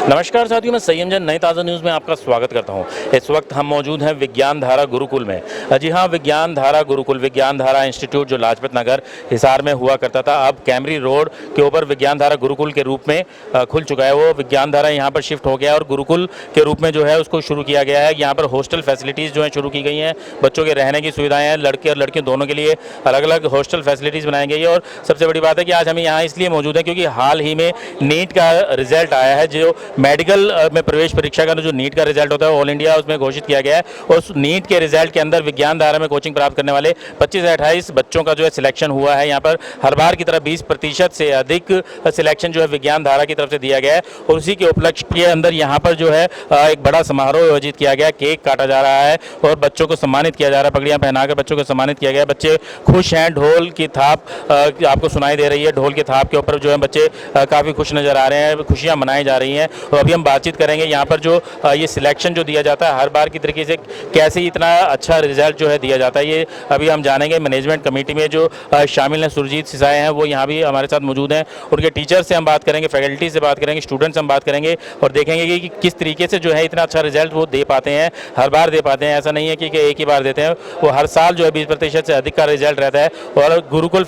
नमस्कार साथियों, मैं संयम जैन नई ताज़ा न्यूज़ में आपका स्वागत करता हूं। इस वक्त हम मौजूद हैं विज्ञान धारा गुरुकुल में। जी हां, विज्ञान धारा गुरुकुल, विज्ञान धारा इंस्टीट्यूट जो लाजपत नगर हिसार में हुआ करता था, अब कैमरी रोड के ऊपर विज्ञान धारा गुरुकुल के रूप में खुल चुका है। वो विज्ञान धारा यहाँ पर शिफ्ट हो गया है और गुरुकुल के रूप में जो है उसको शुरू किया गया है। यहाँ पर हॉस्टल फैसिलिटीज़ जो है शुरू की गई हैं, बच्चों के रहने की सुविधाएँ हैं, लड़के और लड़कियों दोनों के लिए अलग अलग हॉस्टल फैसिलिटीज़ बनाई गई है। और सबसे बड़ी बात है कि आज हम यहाँ इसलिए मौजूद हैं क्योंकि हाल ही में नीट का रिजल्ट आया है। जो मेडिकल में प्रवेश परीक्षा का जो नीट का रिजल्ट होता है ऑल इंडिया उसमें घोषित किया गया है और उस नीट के रिजल्ट के अंदर विज्ञान धारा में कोचिंग प्राप्त करने वाले 25 से 28 बच्चों का जो है सिलेक्शन हुआ है। यहाँ पर हर बार की तरह 20% से अधिक सिलेक्शन जो है विज्ञान धारा की तरफ से दिया गया है और उसी के उपलक्ष्य के अंदर यहाँ पर जो है एक बड़ा समारोह आयोजित किया गया, केक काटा जा रहा है और बच्चों को सम्मानित किया जा रहा है, पगड़ियाँ पहनाकर बच्चों को सम्मानित किया गया। बच्चे खुश हैं, ढोल की थाप आपको सुनाई दे रही है, ढोल की थाप के ऊपर जो है बच्चे काफ़ी खुश नज़र आ रहे हैं, खुशियाँ मनाई जा रही हैं। और अभी हम बातचीत करेंगे यहाँ पर जो ये सिलेक्शन जो दिया जाता है हर बार की तरीके से कैसे इतना अच्छा रिजल्ट जो है दिया जाता है, ये अभी हम जानेंगे। मैनेजमेंट कमेटी में जो शामिल हैं सुरजीत सिसाए हैं, वो यहाँ भी हमारे साथ मौजूद हैं। उनके टीचर से हम बात करेंगे, फैकल्टी से बात करेंगे, स्टूडेंट से हम बात करेंगे और देखेंगे कि किस तरीके से जो है इतना अच्छा रिजल्ट वो दे पाते हैं, हर बार दे पाते हैं। ऐसा नहीं है कि एक ही बार देते हैं, वो हर साल जो है 20% से अधिक का रिजल्ट रहता है। और गुरुकुल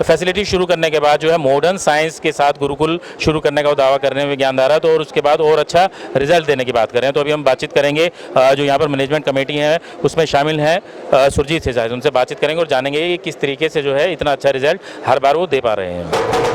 फैसिलिटी शुरू करने के बाद जो है मॉडर्न साइंस के साथ गुरुकुल शुरू करने का दावा कर रहे हैं विज्ञान धारा, तो और उसके बाद और अच्छा रिजल्ट देने की बात कर रहे हैं। तो अभी हम बातचीत करेंगे जो यहाँ पर मैनेजमेंट कमेटी है उसमें शामिल है सुरजीत सिसाए, उनसे बातचीत करेंगे और जानेंगे कि किस तरीके से जो है इतना अच्छा रिजल्ट हर बार वो दे पा रहे हैं।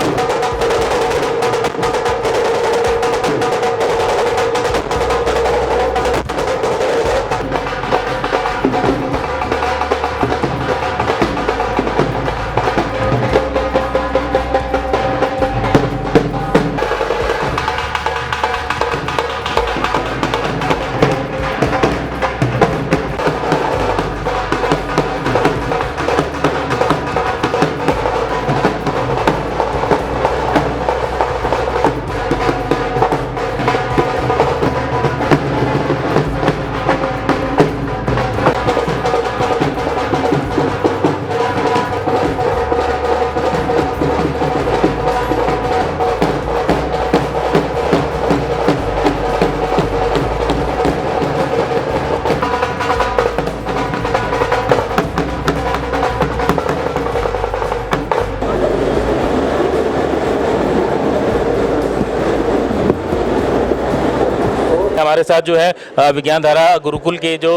हमारे साथ जो है विज्ञान धारा गुरुकुल के जो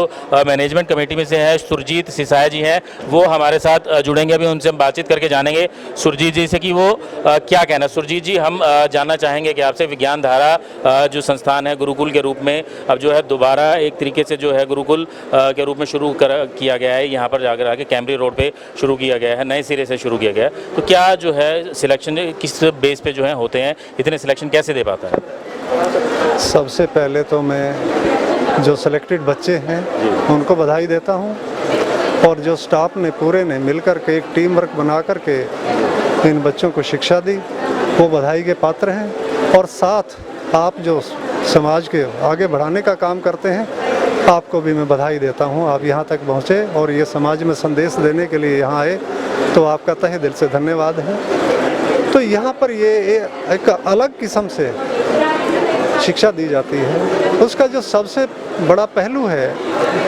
मैनेजमेंट कमेटी में से है सुरजीत सिसाए जी हैं, वो हमारे साथ जुड़ेंगे। अभी उनसे हम बातचीत करके जानेंगे सुरजीत जी से कि वो क्या कहना। सुरजीत जी, हम जानना चाहेंगे कि आपसे विज्ञान धारा जो संस्थान है गुरुकुल के रूप में अब जो है दोबारा एक तरीके से जो है गुरुकुल के रूप में शुरू किया गया है, यहाँ पर जाकर आके कैमरी रोड पे शुरू किया गया है, नए सिरे से शुरू किया गया है। तो क्या जो है सिलेक्शन किस बेस पे जो है होते हैं, इतने सिलेक्शन कैसे दे पाता है? सबसे पहले तो मैं जो सिलेक्टेड बच्चे हैं उनको बधाई देता हूं और जो स्टाफ ने पूरे ने मिलकर के एक टीम वर्क बना कर के इन बच्चों को शिक्षा दी, वो बधाई के पात्र हैं। और साथ आप जो समाज के आगे बढ़ाने का काम करते हैं, आपको भी मैं बधाई देता हूं। आप यहाँ तक पहुँचे और ये समाज में संदेश देने के लिए यहाँ आए, तो आपका तहे दिल से धन्यवाद है। तो यहाँ पर ये एक अलग किस्म से शिक्षा दी जाती है। उसका जो सबसे बड़ा पहलू है,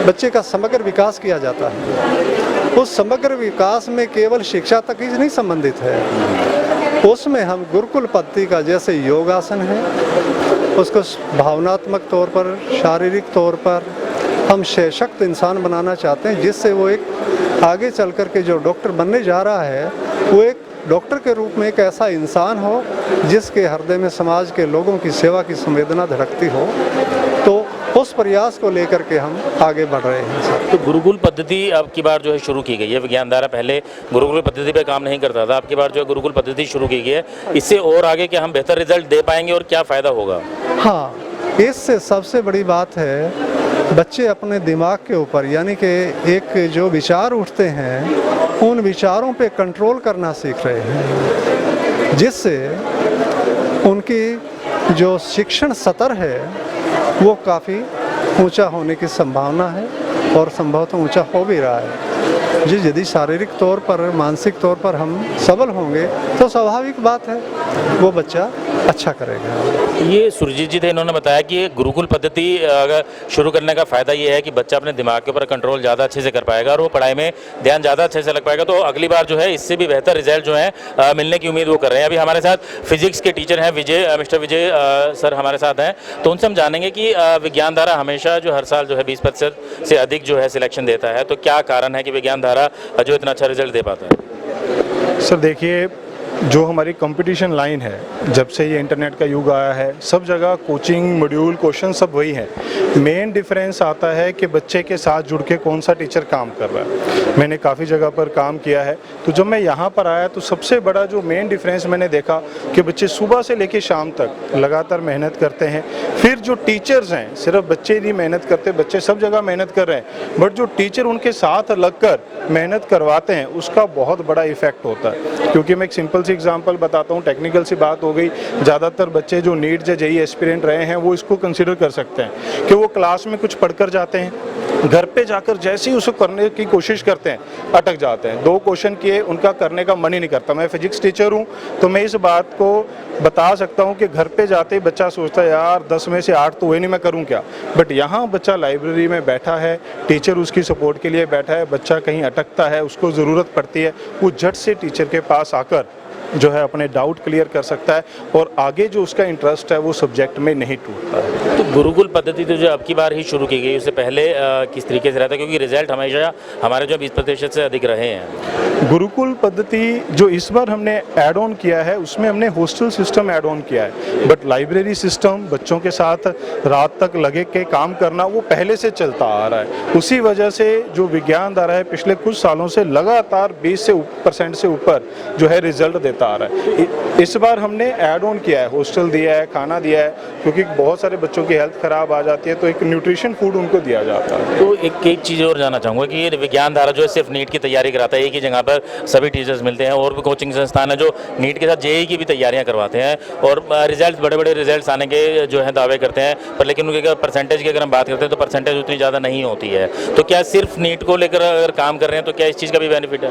बच्चे का समग्र विकास किया जाता है। उस समग्र विकास में केवल शिक्षा तक ही नहीं संबंधित है, उसमें हम गुरुकुल पद्धति का जैसे योगासन है उसको भावनात्मक तौर पर, शारीरिक तौर पर हम सशक्त इंसान बनाना चाहते हैं, जिससे वो एक आगे चल कर के जो डॉक्टर बनने जा रहा है वो एक डॉक्टर के रूप में एक ऐसा इंसान हो जिसके हृदय में समाज के लोगों की सेवा की संवेदना धड़कती हो। तो उस प्रयास को लेकर के हम आगे बढ़ रहे हैं सर। तो गुरुकुल पद्धति अब की बार जो है शुरू की गई है विज्ञान धारा, पहले गुरुकुल पद्धति पे काम नहीं करता था, अब की बार जो है गुरुकुल पद्धति शुरू की गई है। इससे और आगे क्या हम बेहतर रिजल्ट दे पाएंगे और क्या फ़ायदा होगा? हाँ, इससे सबसे बड़ी बात है बच्चे अपने दिमाग के ऊपर, यानी कि एक जो विचार उठते हैं उन विचारों पे कंट्रोल करना सीख रहे हैं, जिससे उनकी जो शिक्षण स्तर है वो काफ़ी ऊंचा होने की संभावना है और संभवतः ऊंचा हो भी रहा है। जी, यदि शारीरिक तौर पर, मानसिक तौर पर हम सबल होंगे तो स्वाभाविक बात है वो बच्चा अच्छा करेगा। ये सुरजीत जी थे, इन्होंने बताया कि ये गुरुकुल पद्धति अगर शुरू करने का फ़ायदा ये है कि बच्चा अपने दिमाग के ऊपर कंट्रोल ज़्यादा अच्छे से कर पाएगा और वो पढ़ाई में ध्यान ज़्यादा अच्छे से लग पाएगा, तो अगली बार जो है इससे भी बेहतर रिजल्ट जो है मिलने की उम्मीद वो कर रहे हैं। अभी हमारे साथ फिजिक्स के टीचर हैं मिस्टर विजय सर हमारे साथ हैं, तो उनसे हम जानेंगे कि विज्ञान धारा हमेशा जो हर साल जो है 20% से अधिक जो है सिलेक्शन देता है, तो क्या कारण है कि विज्ञान धारा जो इतना अच्छा रिजल्ट दे पाता है? सर देखिए, जो हमारी कंपटीशन लाइन है, जब से ये इंटरनेट का युग आया है, सब जगह कोचिंग मॉड्यूल क्वेश्चन सब वही है। मेन डिफरेंस आता है कि बच्चे के साथ जुड़ के कौन सा टीचर काम कर रहा है। मैंने काफ़ी जगह पर काम किया है, तो जब मैं यहाँ पर आया तो सबसे बड़ा जो मेन डिफरेंस मैंने देखा कि बच्चे सुबह से लेकर शाम तक लगातार मेहनत करते हैं। फिर जो टीचर्स हैं, सिर्फ बच्चे नहीं मेहनत करते, बच्चे सब जगह मेहनत कर रहे हैं, बट जो टीचर उनके साथ लगकर मेहनत करवाते हैं उसका बहुत बड़ा इफेक्ट होता है। क्योंकि मैं एक सिंपल सी एग्जांपल बताता हूँ, टेक्निकल सी बात हो गई। ज़्यादातर बच्चे जो नीट या जेईई एस्पिरेंट रहे हैं वो इसको कंसिडर कर सकते हैं कि वो क्लास में कुछ पढ़कर जाते हैं, घर पे जाकर जैसे ही उसको करने की कोशिश करते हैं अटक जाते हैं। 2 क्वेश्चन किए, उनका करने का मन ही नहीं करता। मैं फिजिक्स टीचर हूँ तो मैं इस बात को बता सकता हूँ कि घर पे जाते ही बच्चा सोचता है यार 10 में से 8 तो हुए नहीं, मैं करूँ क्या। बट यहाँ बच्चा लाइब्रेरी में बैठा है, टीचर उसकी सपोर्ट के लिए बैठा है, बच्चा कहीं अटकता है, उसको ज़रूरत पड़ती है, वो झट से टीचर के पास आकर जो है अपने डाउट क्लियर कर सकता है और आगे जो उसका इंटरेस्ट है वो सब्जेक्ट में नहीं टूटता है। तो गुरुकुल पद्धति तो जो अब की बार ही शुरू की गई, उससे पहले किस तरीके से रहता है, क्योंकि रिजल्ट हमेशा हमारे जो 20% से अधिक रहे हैं? गुरुकुल पद्धति जो इस बार हमने ऐड ऑन किया है उसमें हमने हॉस्टल सिस्टम ऐड ऑन किया है, बट लाइब्रेरी सिस्टम, बच्चों के साथ रात तक लगे के काम करना, वो पहले से चलता आ रहा है। उसी वजह से जो विज्ञान धारा है पिछले कुछ सालों से लगातार 20% से ऊपर जो है रिजल्ट देता आ रहा है। इस बार हमने ऐड ऑन किया है, हॉस्टल दिया है, खाना दिया है, क्योंकि बहुत सारे बच्चों की हेल्थ खराब आ जाती है तो एक न्यूट्रिशन फूड उनको दिया जाता है। तो एक चीज़ और जानना चाहूँगा कि ये विज्ञान धारा जो है सिर्फ नीट की तैयारी कराता है, एक ही जगह पर सभी टीचर्स मिलते हैं, और भी कोचिंग संस्थान है जो नीट के साथ जेईई की भी तैयारियां करवाते हैं और रिजल्ट बड़े रिजल्ट्स आने के जो है दावे करते हैं, पर लेकिन उनके परसेंटेज की अगर हम बात करते हैं तो परसेंटेज उतनी ज़्यादा नहीं होती है। तो क्या सिर्फ नीट को लेकर अगर काम कर रहे हैं तो क्या इस चीज़ का भी बेनिफिट है?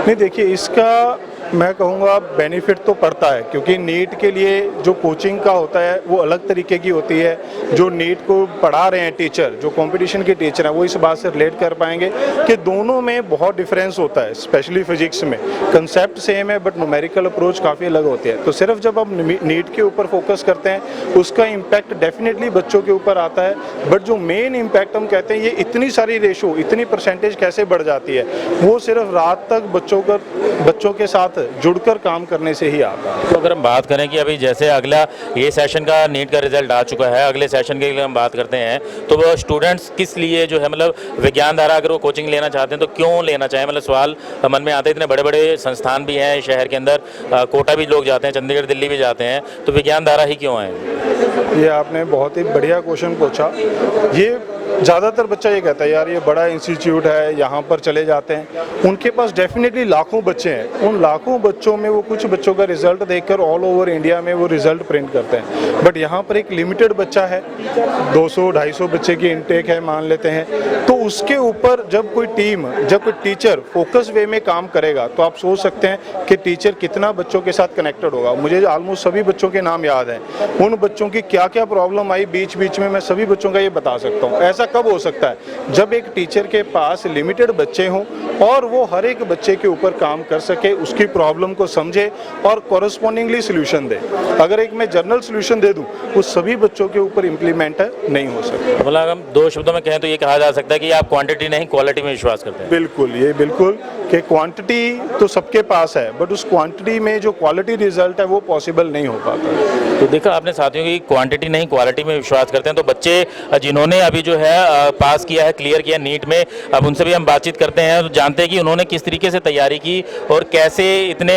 नहीं, देखिए इसका मैं कहूँगा बेनिफिट तो पड़ता है, क्योंकि नीट के लिए जो कोचिंग का होता है वो अलग तरीके की होती है। जो नीट को पढ़ा रहे हैं टीचर, जो कंपटीशन के टीचर हैं, वो इस बात से रिलेट कर पाएंगे कि दोनों में बहुत डिफरेंस होता है। स्पेशली फिजिक्स में कंसेप्ट सेम है बट न्यूमेरिकल अप्रोच काफ़ी अलग होती है। तो सिर्फ जब हम नीट के ऊपर फोकस करते हैं उसका इम्पैक्ट डेफिनेटली बच्चों के ऊपर आता है, बट जो मेन इम्पैक्ट हम कहते हैं ये इतनी सारी रेशो, इतनी परसेंटेज कैसे बढ़ जाती है, वो सिर्फ रात तक बच्चों के साथ जुड़कर काम करने से ही आता है। तो अगर हम बात करें कि अभी जैसे अगला ये सेशन का नीट का रिजल्ट आ चुका है, अगले सेशन के लिए हम बात करते हैं, तो वो स्टूडेंट्स किस लिए जो है मतलब विज्ञान धारा अगर वो कोचिंग लेना चाहते हैं तो क्यों लेना चाहें? मतलब सवाल मन में आते हैं, इतने बड़े संस्थान भी हैं शहर के अंदर, कोटा भी लोग जाते हैं, चंडीगढ़ दिल्ली भी जाते हैं, तो विज्ञान धारा ही क्यों है? ये आपने बहुत ही बढ़िया क्वेश्चन पूछा। ये ज़्यादातर बच्चा ये कहता है यार ये बड़ा इंस्टीट्यूट है, यहाँ पर चले जाते हैं। उनके पास डेफिनेटली लाखों बच्चे हैं, उन लाखों बच्चों में वो कुछ बच्चों का रिजल्ट देखकर ऑल ओवर इंडिया में वो रिजल्ट प्रिंट करते हैं, बट यहाँ पर एक लिमिटेड बच्चा है, 200-250 बच्चे की इनटेक है मान लेते हैं, तो उसके ऊपर जब कोई टीचर फोकस वे में काम करेगा तो आप सोच सकते हैं कि टीचर कितना बच्चों के साथ कनेक्टेड होगा। मुझे ऑलमोस्ट सभी बच्चों के नाम याद हैं, उन बच्चों की क्या क्या प्रॉब्लम आई बीच में, मैं सभी बच्चों का ये बता सकता हूँ। ऐसा कब हो सकता है? जब एक टीचर के पास लिमिटेड बच्चे हों और वो हर एक बच्चे के ऊपर काम कर सके, उसकी प्रॉब्लम को समझे और कॉरस्पॉन्डिंगली सोल्यूशन दे। अगर एक मैं जनरल सोल्यूशन दे दूं वो सभी बच्चों के ऊपर इम्प्लीमेंट नहीं हो सकता। मतलब हम 2 शब्दों में कहें तो ये कहा जा सकता है कि आप क्वांटिटी नहीं क्वालिटी में विश्वास करते हैं। बिल्कुल कि क्वांटिटी तो सबके पास है, बट उस क्वांटिटी में जो क्वालिटी रिजल्ट है वो पॉसिबल नहीं हो पाता। तो देखा आपने साथियों की क्वांटिटी नहीं क्वालिटी में विश्वास करते हैं, तो बच्चे जिन्होंने अभी जो है पास किया है, क्लियर किया नीट में, अब उनसे भी हम बातचीत करते हैं तो जानते हैं कि उन्होंने किस तरीके से तैयारी की और कैसे इतने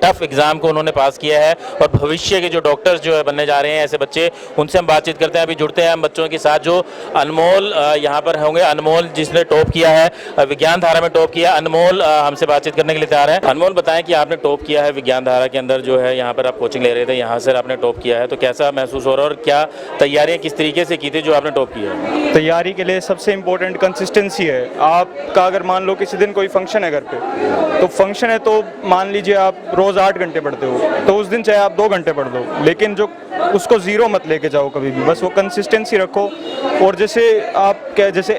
टफ एग्जाम को उन्होंने पास किया है, और भविष्य के जो डॉक्टर्स जो है बनने जा रहे हैं ऐसे बच्चे, उनसे हम बातचीत करते हैं। अभी जुड़ते हैं हम बच्चों के साथ जो अनमोल यहाँ पर होंगे। अनमोल जिसने टॉप किया है, विज्ञान धारा में टॉप किया, अनमोल हमसे बातचीत करने के लिए तैयार है। अनमोल बताएं कि आपने टॉप किया है विज्ञान धारा के अंदर, जो है यहाँ पर आप कोचिंग ले रहे थे, यहाँ से आपने टॉप किया है, तो कैसा महसूस हो रहा है और क्या तैयारियाँ किस तरीके से की थी जो आपने टॉप किया है? तैयारी के लिए सबसे इम्पोर्टेंट कंसिस्टेंसी है। आपका अगर मान लो किसी दिन कोई फंक्शन है घर पे, तो फंक्शन है तो मान लीजिए आप रोज़ 8 घंटे पढ़ते हो, तो उस दिन चाहे आप 2 घंटे पढ़ लो, लेकिन जो उसको ज़ीरो मत लेके जाओ कभी भी, बस वो कंसिस्टेंसी रखो। और जैसे आप क्या, जैसे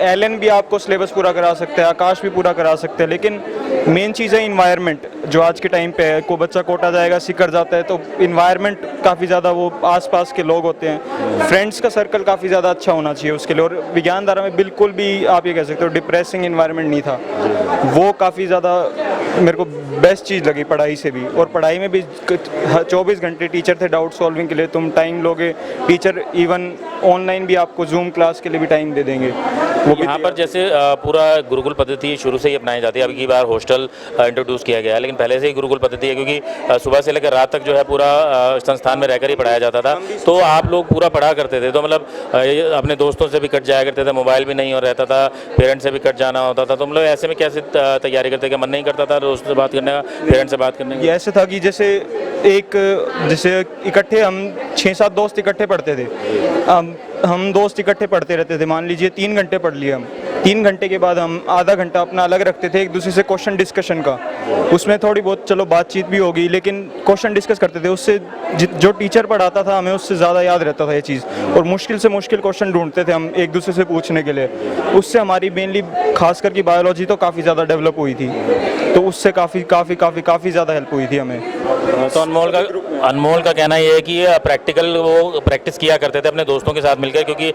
एलन भी आपको सिलेबस पूरा करा सकते हैं, आकाश भी पूरा करा सकते हैं, लेकिन मेन चीज़ है इन्वायरमेंट। जो आज के टाइम पे है, कोई बच्चा कोटा जाएगा, सिकर जाता है, तो इन्वायरमेंट काफ़ी ज़्यादा, वो आसपास के लोग होते हैं, फ्रेंड्स का सर्कल काफ़ी ज़्यादा अच्छा होना चाहिए उसके लिए। और विज्ञानधारा में बिल्कुल भी आप ये कह सकते हो डिप्रेसिंग इन्वायरमेंट नहीं था, वो काफ़ी ज़्यादा मेरे को बेस्ट चीज़ लगी पढ़ाई से भी। और पढ़ाई में भी 24 घंटे टीचर थे डाउट सॉल्विंग के लिए, तुम टाइम लोगे, टीचर इवन ऑनलाइन भी आपको जूम क्लास के लिए भी टाइम दे देंगे। वो यहाँ पर जैसे पूरा गुरुकुल पद्धति शुरू से ही अपनाई जाती है, अभी की बार हॉस्टल इंट्रोड्यूस किया गया है, लेकिन पहले से ही गुरुकुल पद्धति है, क्योंकि सुबह से लेकर रात तक जो है पूरा संस्थान में रहकर ही पढ़ाया जाता था। तो आप लोग पूरा पढ़ा करते थे, तो मतलब अपने दोस्तों से भी कट जाया करते थे, मोबाइल भी नहीं और रहता था, पेरेंट्स से भी कट जाना होता था, तो मतलब ऐसे में कैसे तैयारी करते थे? मन नहीं करता था दोस्तों से बात करने का, पेरेंट्स से बात करने का? ये ऐसे था कि जैसे इकट्ठे हम 6-7 दोस्त इकट्ठे पढ़ते थे, हम दोस्त इकट्ठे पढ़ते रहते थे। मान लीजिए 3 घंटे पढ़ लिए हम, 3 घंटे के बाद हम आधा घंटा अपना अलग रखते थे एक दूसरे से क्वेश्चन डिस्कशन का। उसमें थोड़ी बहुत चलो बातचीत भी होगी, लेकिन क्वेश्चन डिस्कस करते थे, उससे जो टीचर पढ़ाता था हमें उससे ज़्यादा याद रहता था ये चीज़। और मुश्किल से मुश्किल क्वेश्चन ढूंढते थे हम एक दूसरे से पूछने के लिए। उससे हमारी मेनली खासकर की बायोलॉजी तो काफ़ी ज़्यादा डेवलप हुई थी, तो उससे काफ़ी ज़्यादा हेल्प हुई थी हमें। तो अनमोल का कहना ये है कि प्रैक्टिकल वो प्रैक्टिस किया करते थे अपने दोस्तों के साथ मिलकर, क्योंकि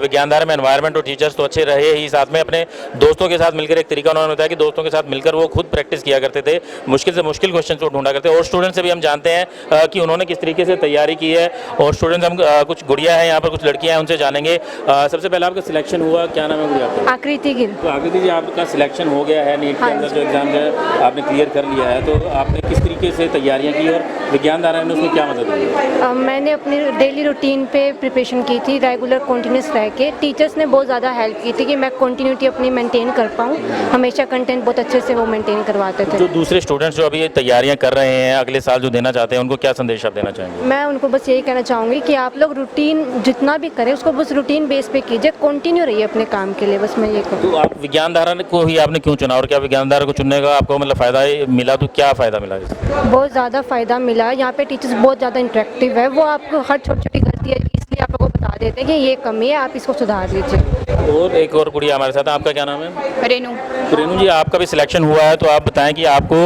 विज्ञानधारा में एनवायरनमेंट और टीचर्स तो अच्छे रहे ही, साथ में अपने दोस्तों के साथ मिलकर एक तरीका उन्होंने बताया कि दोस्तों के साथ मिलकर वो खुद प्रैक्टिस किया करते थे, मुश्किल से मुश्किल क्वेश्चन को ढूंढा करते। और स्टूडेंट से भी हम जानते हैं कि उन्होंने किस तरीके से तैयारी की है। और स्टूडेंट्स हम कुछ गुड़िया है यहाँ पर, कुछ लड़कियाँ हैं, उनसे जानेंगे। सबसे पहले आपका सिलेक्शन हुआ, क्या नाम है गुड़िया आपका? आकृति गिल। तो आकृति जी, आपका सिलेक्शन हो गया है नीट के अंदर, जो एग्जाम है आपने क्लियर कर लिया है, तो आपने किस तरीके से तैयारियाँ की और विज्ञानधारा ने उसमें क्या मदद की? मैंने अपनी डेली रूटीन पे प्रिपरेशन की थी, रेगुलर कंटिन्यूस रह के। टीचर्स ने बहुत ज़्यादा हेल्प की थी कि मैं कंटिन्यूटी अपनी मेंटेन कर पाऊँ, हमेशा कंटेंट बहुत अच्छे से वो मेंटेन करवाते थे। जो दूसरे स्टूडेंट्स जो अभी ये तैयारियां कर रहे हैं, अगले साल जो देना चाहते हैं, उनको क्या संदेश आप देना चाहेंगे? मैं उनको बस यही कहना चाहूँगी कि आप लोग रूटीन जितना भी करें उसको बस रूटीन बेस पे कीजिए, कंटिन्यू रहिए अपने काम के लिए, बस मैं ये कहूँ। तो आप विज्ञानधारा को ही आपने क्यों चुना, और क्या विज्ञानधारा को चुनने का आपको मतलब फ़ायदा मिला? तो क्या फ़ायदा मिला इससे? बहुत ज़्यादा फ़ायदा मिला। यहाँ पे टीचर्स बहुत ज़्यादा इंटरेक्टिव है, वो आपको हर छोटी छोटी गलती है इसलिए आप लोगों को बता देते हैं कि ये कमी है, आप इसको सुधार लीजिए। और एक और गुड़िया हमारे साथ है, आपका क्या नाम है? रेनू। तो रेनू जी, आपका भी सिलेक्शन हुआ है, तो आप बताएं कि आपको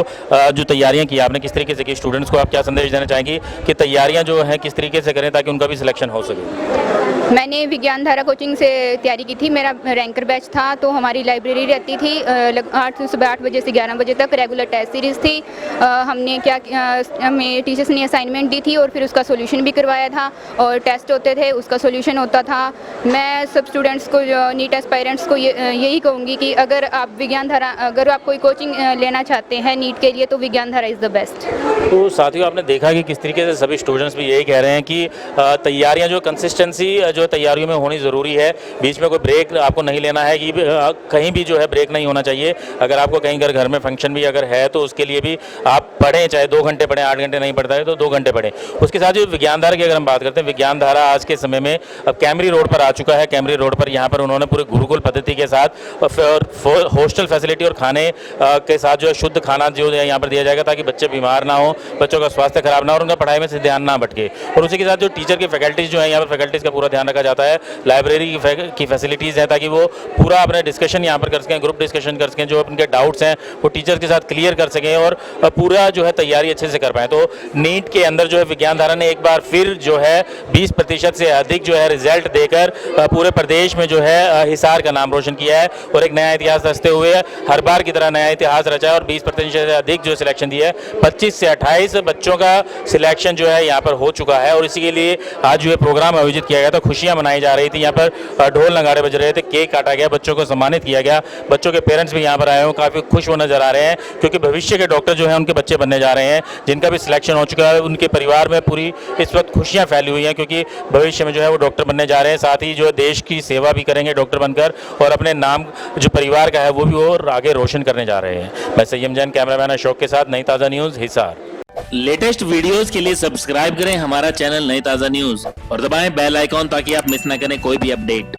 जो तैयारियां की आपने किस तरीके से की, स्टूडेंट्स को आप क्या संदेश देना चाहेंगी कि तैयारियां जो हैं किस तरीके से करें ताकि उनका भी सिलेक्शन हो सके? मैंने विज्ञानधारा कोचिंग से तैयारी की थी, मेरा रैंकर बैच था, तो हमारी लाइब्रेरी रहती थी सुबह 8 बजे से 11 बजे तक, रेगुलर टेस्ट सीरीज़ थी। हमने क्या हमें टीचर्स ने असाइनमेंट दी थी और फिर उसका सोल्यूशन भी करवाया था, और टेस्ट होते थे, उसका सोल्यूशन होता था। मैं सब स्टूडेंट्स को, नीट एस्पायरेंट्स को यही कहूँगी कि अगर आप विज्ञानधारा, अगर आप कोई कोचिंग लेना चाहते हैं नीट के लिए, तो विज्ञानधारा इज़ द बेस्ट। तो साथियों, आपने देखा कि किस तरीके से सभी स्टूडेंट्स भी यही कह रहे हैं कि तैयारियां जो कंसिस्टेंसी जो तैयारियों में होनी ज़रूरी है, बीच में कोई ब्रेक आपको नहीं लेना है, कि कहीं भी जो है ब्रेक नहीं होना चाहिए। अगर आपको कहीं घर में फंक्शन भी अगर है तो उसके लिए भी आप पढ़ें, चाहे 2 घंटे पढ़ें, 8 घंटे नहीं पढ़ता है तो 2 घंटे पढ़ें। उसके साथ जो विज्ञानधारा की अगर हम बात करते हैं, विज्ञानधारा आज के समय में अब कैमरी रोड पर आ चुका है। कैमरी रोड पर यहाँ पर उन्होंने पूरे गुरुकुल पद्धति के साथ हॉस्टल फैसिलिटी और खाने के साथ जो है शुद्ध खाना जो है यहाँ पर दिया जाएगा, ताकि बच्चे बीमार ना हो, बच्चों का स्वास्थ्य खराब ना हो और उनका पढ़ाई में से ध्यान ना भटके। और उसी के साथ जो टीचर की फैकल्टीज जो है यहाँ पर फैकल्टीज़ का पूरा ध्यान रखा जाता है। लाइब्रेरी की फैसिलिटीज़ है ताकि वो पूरा अपने डिस्कशन यहाँ पर कर सकें, ग्रुप डिस्कशन कर सकें, जो उनके डाउट्स हैं वो टीचर के साथ क्लियर कर सकें और पूरा जो है तैयारी अच्छे से कर पाएँ। तो नीट के अंदर जो है विज्ञानधारा ने एक बार फिर जो है 20% से अधिक जो है रिजल्ट देकर पूरे प्रदेश में जो है हिसार का नाम रोशन किया है और एक नया इतिहास रचते हुए हर बार की तरह नया इतिहास रचा है और 20% से अधिक जो सिलेक्शन दिया है। 25 से 28 बच्चों का सिलेक्शन जो है यहाँ पर हो चुका है और इसी के लिए आज जो है प्रोग्राम आयोजित किया गया था, खुशियाँ मनाई जा रही थी। यहाँ पर ढोल नगाड़े बज रहे थे, केक काटा गया, बच्चों को सम्मानित किया गया। बच्चों के पेरेंट्स भी यहाँ पर आए हैं, काफ़ी खुश वो नजर आ रहे हैं क्योंकि भविष्य के डॉक्टर जो है उनके बच्चे बनने जा रहे हैं, जिनका भी सिलेक्शन हो चुका है। उनके परिवार में पूरी इस वक्त खुशियाँ फैली हुई हैं क्योंकि भविष्य में जो है वो डॉक्टर बनने जा रहे हैं, साथ ही जो है देश की सेवा भी करेंगे डॉक्टर बनकर और अपने नाम जो परिवार का है वो भी और आगे रोशन करने जा रहे हैं। मैं सय्यम जैन, कैमरामैन अशोक के साथ, नई ताज़ा न्यूज़, हिसार। लेटेस्ट वीडियोस के लिए सब्सक्राइब करें हमारा चैनल नई ताज़ा न्यूज़ और दबाएं बेल आइकॉन ताकि आप मिस ना करें कोई भी अपडेट।